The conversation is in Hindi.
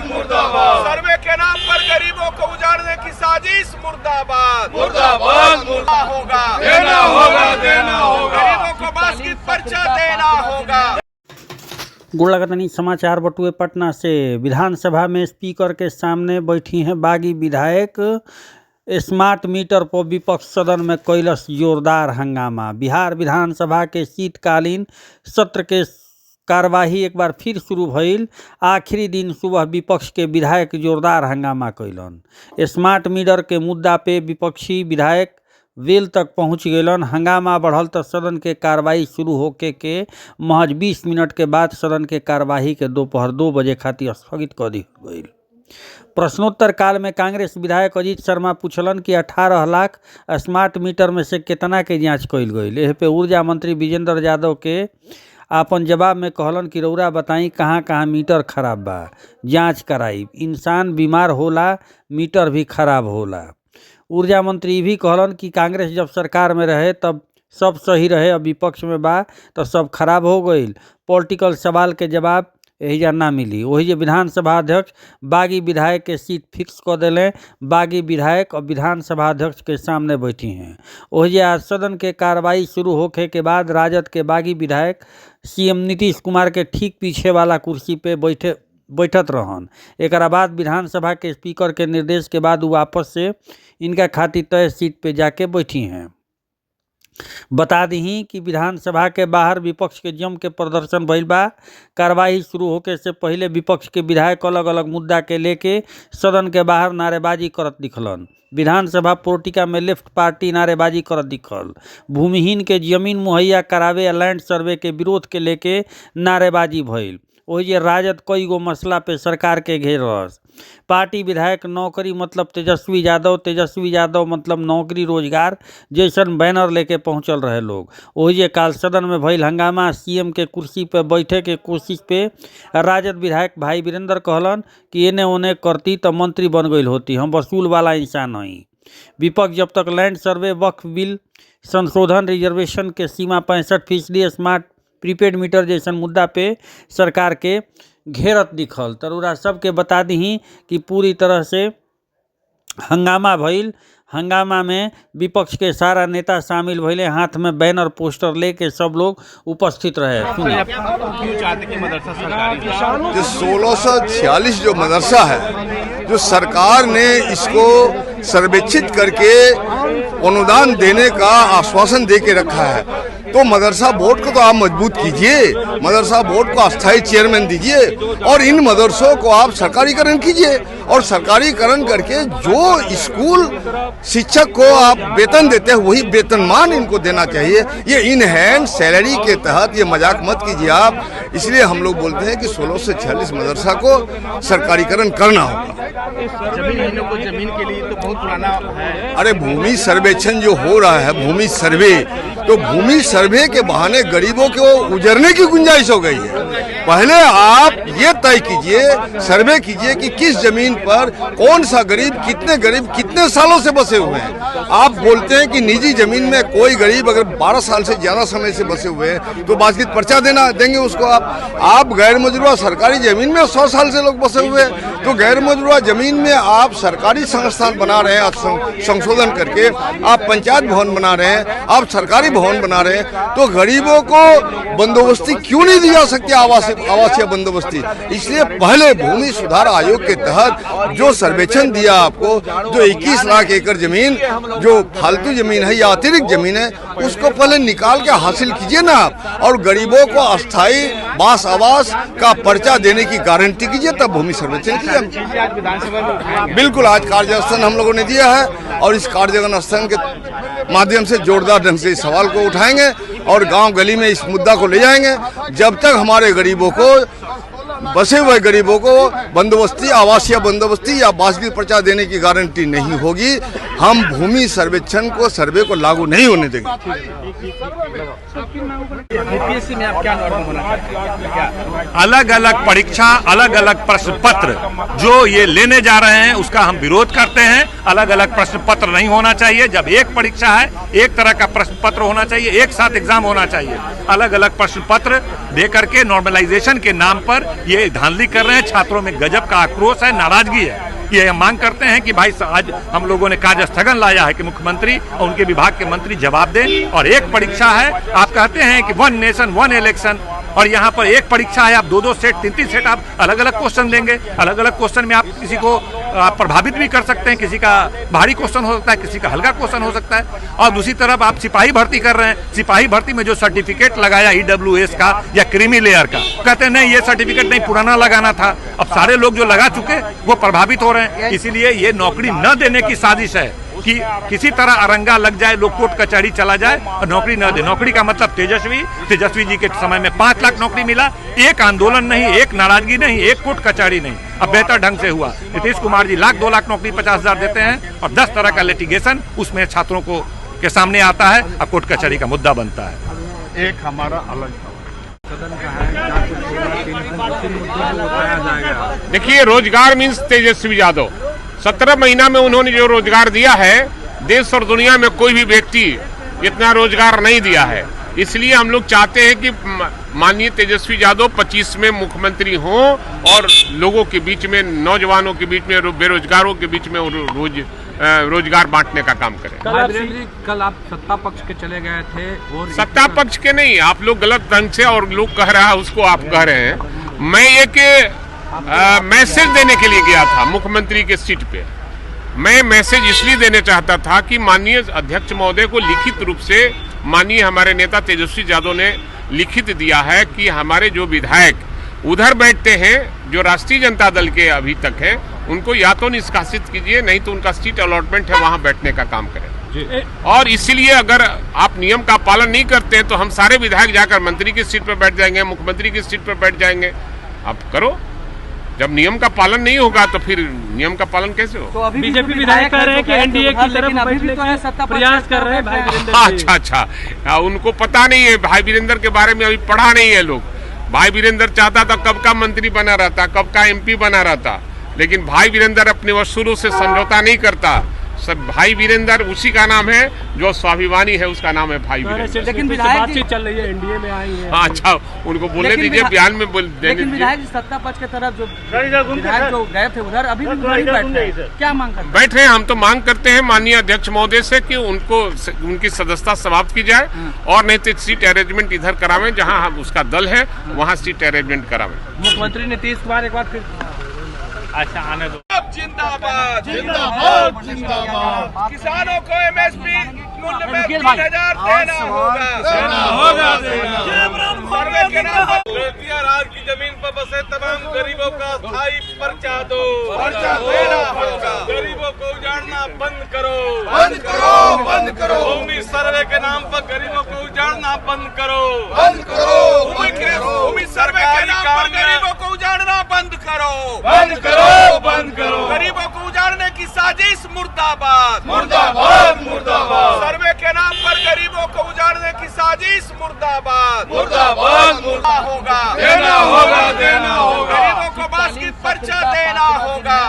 मुर्दाबाद। सर्वे के नाम पर गरीबों को उजाड़ने की साजिश मुर्दाबाद। मुर्दाबाद। होगा देना होगा, देना होगा। गरीबों को बास्केट पर्चा देना होगा। गुड़लगतनी समाचार बटुए पटना से। विधानसभा में स्पीकर के सामने बैठी हैं बागी विधायक। स्मार्ट मीटर पर विपक्ष सदन में कैलस जोरदार हंगामा। बिहार विधानसभा के शीतकालीन सत्र के कार्यवाही एक बार फिर शुरू भइल। आखिरी दिन सुबह विपक्ष के विधायक जोरदार हंगामा कैलन। स्मार्ट मीटर के मुद्दा पे विपक्षी विधायक वेल तक पहुंच गलन। हंगामा बढ़ल तो सदन के कार्यवाही शुरू होके के महज 20 मिनट के बाद सदन के कार्यवाही के दोपहर 2 बजे खातिर स्थगित कर दी गई। प्रश्नोत्तर काल में कांग्रेस विधायक अजीत शर्मा पूछलन कि 18 लाख स्मार्ट मीटर में से कितना के जांच कइल गई। एह पे ऊर्जा मंत्री विजेंद्र यादव के आपन जवाब में कहलन कि रउरा बताई कहाँ कहाँ मीटर खराब बा, जांच कराई। इंसान बीमार होला, मीटर भी खराब होला। ऊर्जा मंत्री भी कहलन कि कांग्रेस जब सरकार में रहे तब सब सही रहे, अब विपक्ष में बा तो सब खराब हो गई। पॉलिटिकल सवाल के जवाब एहिजा ना मिली। वही जो विधानसभा अध्यक्ष बागी विधायक के सीट फिक्स कर दिले। बागी विधायक और विधानसभा अध्यक्ष के सामने बैठी हैं। वही आज सदन के कार्रवाई शुरू होखे के बाद राजद के बागी विधायक सीएम नीतीश कुमार के ठीक पीछे वाला कुर्सी पे बैठत रहन। एक बाद विधानसभा के स्पीकर के निर्देश के बाद वो वापस से इनका खातिर तय सीट पे जाके बैठी हैं। बता दी कि विधानसभा के बाहर विपक्ष के जम के प्रदर्शन भइल बा। कार्यवाही शुरू होके से पहले विपक्ष के विधायक अलग अलग मुद्दा के लेके सदन के बाहर नारेबाजी करत दिखलन। विधानसभा पोर्टिका में लेफ्ट पार्टी नारेबाजी करत दिखल। भूमिहीन के जमीन मुहैया करावे या लैंड सर्वे के विरोध के लेके नारेबाजी भइल। वही राजद कई गो मसला पे सरकार के घेरस। पार्टी विधायक नौकरी मतलब तेजस्वी यादव मतलब नौकरी रोजगार जैसन बैनर लेके पहुंचल रहे लोग। वही काल सदन में भइल हंगामा। सीएम के कुर्सी पे बैठे के कोशिश पे राजद विधायक भाई वीरेंद्र कहलन कि एने ओने करती तो मंत्री बन गई होती, हम वसूल वाला इंसान हई। विपक्ष जब तक लैंड सर्वे, वक्फ बिल संशोधन, रिजर्वेशन के सीमा 65% स्मार्ट प्रीपेड मीटर जैसन मुद्दा पे सरकार के घेरत दिखल। तरुरा सबके बता दी कि पूरी तरह से हंगामा भइल। हंगामा में विपक्ष के सारा नेता शामिल भइले। हाथ में बैनर पोस्टर लेके सब लोग उपस्थित रहे। जो 1646 जो मदरसा है, जो सरकार ने इसको सर्वेक्षित करके अनुदान देने का आश्वासन दे के रखा है, तो मदरसा बोर्ड को तो आप मजबूत कीजिए, मदरसा बोर्ड को अस्थायी चेयरमैन दीजिए और इन मदरसों को आप सरकारीकरण कीजिए। और सरकारीकरण करके जो स्कूल शिक्षक को आप वेतन देते हैं वही वेतनमान इनको देना चाहिए। ये इन हैंड सैलरी के तहत ये मजाक मत कीजिए आप। इसलिए हम लोग बोलते हैं कि 1646 मदरसा को सरकारीकरण करना होगा। जमीन के लिए तो बहुत पुराना है। अरे भूमि सर्वेक्षण जो हो रहा है, भूमि सर्वे, तो भूमि सर्वे के बहाने गरीबों को उजरने की गुंजाइश हो गई है। पहले आप ये तय कीजिए, सर्वे कीजिए कि किस जमीन पर कौन सा गरीब कितने सालों से बसे हुए हैं। आप बोलते हैं कि निजी जमीन में कोई गरीब अगर 12 साल से ज्यादा समय से बसे हुए हैं तो बास्केट पर्चा देंगे उसको आप गैर मजरूआ सरकारी जमीन में 100 साल से लोग बसे हुए हैं, तो गैर मजरूआ जमीन में आप सरकारी संस्थान बना रहे हैं संशोधन करके, आप पंचायत भवन बना रहे हैं, आप सरकारी भवन बना रहे हैं, तो गरीबों को बंदोबस्ती क्यों नहीं दी जा सकती, आवासीय बंदोबस्ती। इसलिए पहले भूमि सुधार आयोग के तहत जो सर्वेक्षण दिया आपको, जो 21 लाख एकड़ जमीन जो फालतू जमीन है या अतिरिक्त जमीन है, उसको पहले निकाल के हासिल कीजिए ना आप, और गरीबों को अस्थायी बास आवास का पर्चा देने की गारंटी कीजिए, तब भूमि सर्वेक्षण कीजिए। बिल्कुल, आज कार्यस्थान हम लोगों ने दिया है और इस कार्यस्थान के माध्यम से जोरदार ढंग से इस सवाल को उठाएंगे और गांव गली में इस मुद्दा को ले जाएंगे। जब तक हमारे गरीबों को, बसे हुए गरीबों को बंदोबस्ती, आवासीय बंदोबस्ती या बास्केट पर्चा देने की गारंटी नहीं होगी, हम भूमि सर्वे को लागू नहीं होने देंगे। यूपीएससी में आप क्या नॉर्म होना चाहते हैं? अलग अलग परीक्षा, अलग अलग प्रश्न पत्र जो ये लेने जा रहे हैं उसका हम विरोध करते हैं। अलग अलग प्रश्न पत्र नहीं होना चाहिए। जब एक परीक्षा है, एक तरह का प्रश्न पत्र होना चाहिए, एक साथ एग्जाम होना चाहिए। अलग अलग प्रश्न पत्र दे करके नॉर्मलाइजेशन के नाम पर ये ये धांधली कर रहे हैं। छात्रों में गजब का आक्रोश है, नाराजगी है। ये हम मांग करते हैं कि भाई आज हम लोगों ने कार्य स्थगन लाया है कि मुख्यमंत्री और उनके विभाग के मंत्री जवाब दें। और एक परीक्षा है, आप कहते हैं कि 1 नेशन 1 इलेक्शन, और यहाँ पर एक परीक्षा है, आप 2-2 सेट 3-3 सेट आप अलग अलग क्वेश्चन देंगे। अलग अलग क्वेश्चन में आप किसी को प्रभावित भी कर सकते हैं, किसी का भारी क्वेश्चन हो सकता है, किसी का हल्का क्वेश्चन हो सकता है। और दूसरी तरफ आप सिपाही भर्ती कर रहे हैं, सिपाही भर्ती में जो सर्टिफिकेट लगाया EWS का या क्रीमी लेयर का, कहते हैं नहीं ये सर्टिफिकेट नहीं, पुराना लगाना था। अब सारे लोग जो लगा चुके वो प्रभावित हो रहे हैं। इसीलिए ये नौकरी न देने की साजिश है कि किसी तरह अरंगा लग जाए, लोग कोर्ट कचहरी चला जाए और नौकरी न दे। नौकरी का मतलब तेजस्वी जी के समय में 5 लाख नौकरी मिला, एक आंदोलन नहीं, एक नाराजगी नहीं, एक कोर्ट कचहरी नहीं। अब बेहतर ढंग से हुआ। नीतीश कुमार जी 1-2 लाख नौकरी 50,000 देते हैं और 10 तरह का लिटिगेशन उसमें छात्रों को के सामने आता है और कोर्ट कचहरी का मुद्दा बनता है। एक हमारा अलग देखिए, रोजगार मीन्स तेजस्वी यादव। 17 महीना में उन्होंने जो रोजगार दिया है, देश और दुनिया में कोई भी व्यक्ति इतना रोजगार नहीं दिया है। इसलिए हम लोग चाहते हैं कि माननीय तेजस्वी यादव 25 में मुख्यमंत्री हों और लोगों के बीच में, नौजवानों के बीच में, बेरोजगारों के बीच में रोजगार बांटने का काम करें। कल आप सत्ता पक्ष के चले गए थे और सत्ता पक्ष के नहीं, आप लोग गलत ढंग से और लोग कह रहा है उसको आप कह रहे हैं। मैं एक मैसेज देने के लिए गया था मुख्यमंत्री के सीट पे। मैं मैसेज इसलिए देने चाहता था कि माननीय अध्यक्ष महोदय को लिखित रूप से माननीय हमारे नेता तेजस्वी यादव ने लिखित दिया है कि हमारे जो विधायक उधर बैठते हैं, जो राष्ट्रीय जनता दल के अभी तक हैं, उनको या तो निष्कासित कीजिए, नहीं तो उनका सीट अलॉटमेंट है वहां बैठने का काम करें। और इसीलिए अगर आप नियम का पालन नहीं करते हैं तो हम सारे विधायक जाकर मंत्री की सीट पर बैठ जाएंगे, मुख्यमंत्री की सीट पर बैठ जाएंगे। आप करो, जब नियम का पालन नहीं होगा तो फिर नियम का पालन कैसे हो? तो अभी बीजेपी विधायक कह रहे हैं कि एनडीए की तरफ बैठने का प्रयास कर रहे हैं भाई वीरेंद्र। अच्छा, उनको पता नहीं है, भाई वीरेंद्र के बारे में अभी पढ़ा नहीं है लोग। भाई वीरेंद्र चाहता था कब का मंत्री बना रहता, कब का MP बना रहता, लेकिन भाई वीरेंद्र अपने वसूलों से समझौता नहीं करता। सब भाई वीरेंद्र उसी का नाम है जो स्वाभिमानी है, उसका नाम है भाई वीरेंद्र। लेकिन बातचीत चल रही है, एनडीए में आई है। हाँ, अच्छा, उनको बोलने दीजिए, बयान में बोल देने लेकिन विधायक सत्ता पक्ष की तरफ जो विधायक जो गए थे उधर अभी भी बैठे हैं, क्या मांग करते हैं? बैठ रहे हैं। हम तो मांग करते हैं माननीय अध्यक्ष महोदय से कि उनको उनकी सदस्यता समाप्त की जाए और नहीं तो सीट अरेंजमेंट इधर करावें, जहाँ उसका दल है वहाँ सीट अरेंजमेंट करावें। मुख्यमंत्री नीतीश कुमार एक बार फिर अच्छा आने दो। जिंदाबाद जिंदाबाद जिंदाबाद। किसानों को MSP मूल्य में 3,000 देना होगा, देना होगा, सर्वे के नाम पर बेतिया राज की जमीन पर बसे तमाम गरीबों का स्थायी पर्चा दो, पर्चा देना होगा। गरीबों को उजाड़ना बंद करो, बंद करो, बंद करो। भूमि सर्वे के नाम पर गरीबों को उजाड़ना बंद करो, बंद करो। भूमि सर्वे के नाम पर गरीबों को उजाड़ना बंद करो, बंद करो, बंद करो। गरीबों को उजाड़ने की साजिश मुर्दाबाद, मुर्दाबाद, मुर्दाबाद। सर्वे के नाम पर गरीबों को उजाड़ने की साजिश मुर्दाबाद, मुर्दाबाद, मुर्दाबाद होगा, देना होगा, देना होगा। गरीबों को बास्केट पर्चा देना होगा,